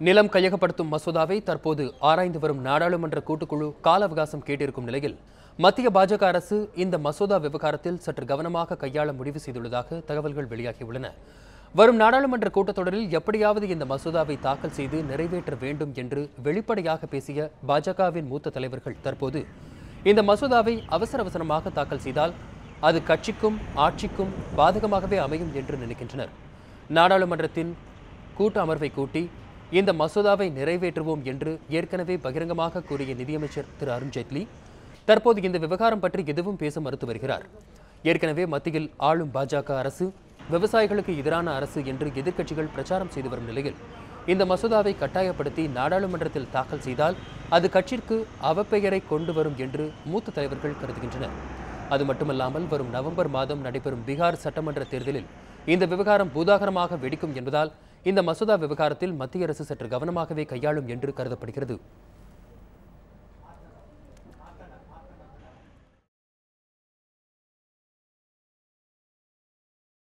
நிலம் கையகப்படுத்தும் மசோதாவை தற்போது ஆராய்ந்து வரும் நாடாளுமன்ற கூட்டுக்குழு கால அவகாசம் கேட்டிருக்கும் நிலையில் மத்திய பாஜக அரசு இந்த மசோதா விவகாரத்தில் சற்று கவனமாக கையாள முடிவு செய்துள்ளதாக தகவல்கள் வெளியாகியுள்ளன. வரும் நாடாளுமன்ற கூட்டத்தொடரில் எப்படியாவது இந்த மசோதாவை தாக்கல் செய்து நிறைவேற்ற வேண்டும் என்று வெளிப்படையாக பேசிய பாஜகவின் மூத்த தலைவர்கள் தற்போது இந்த மசோதாவை அவசர அவசரமாக தாக்கல் செய்தால் அது கட்சிக்கும் ஆட்சிக்கும் பாதகமாகவே அமையும் என்று நினைக்கின்றனர். நாடாளுமன்றத்தின் கூட்ட அமர்வை கூட்டி இந்த மசோதாவை நிறைவேற்றுவோம் என்று ஏற்கனவே பகிரங்கமாக கூறிய நிதியமைச்சர் திரு அருண்ஜேட்லி தற்போது இந்த விவகாரம் பற்றி எதுவும் பேச மறுத்து வருகிறார். ஏற்கனவே மத்தியில் ஆளும் பாஜக அரசு விவசாயிகளுக்கு எதிரான அரசு என்று எதிர்க்கட்சிகள் பிரச்சாரம் செய்து வரும் நிலையில் இந்த மசோதாவை கட்டாயப்படுத்தி நாடாளுமன்றத்தில் தாக்கல் செய்தால் அது கட்சிக்கு அவப்பெயரை கொண்டு வரும் என்று மூத்த தலைவர்கள் கருதுகின்றனர். அது மட்டுமல்லாமல் வரும் நவம்பர் மாதம் நடைபெறும் பீகார் சட்டமன்ற தேர்தலில் இந்த விவகாரம் பூதாகரமாக வெடிக்கும் என்பதால் இந்த மசோதா விவகாரத்தில் மத்திய அரசு சற்று கவனமாகவே கையாளும் என்று கருதப்படுகிறது.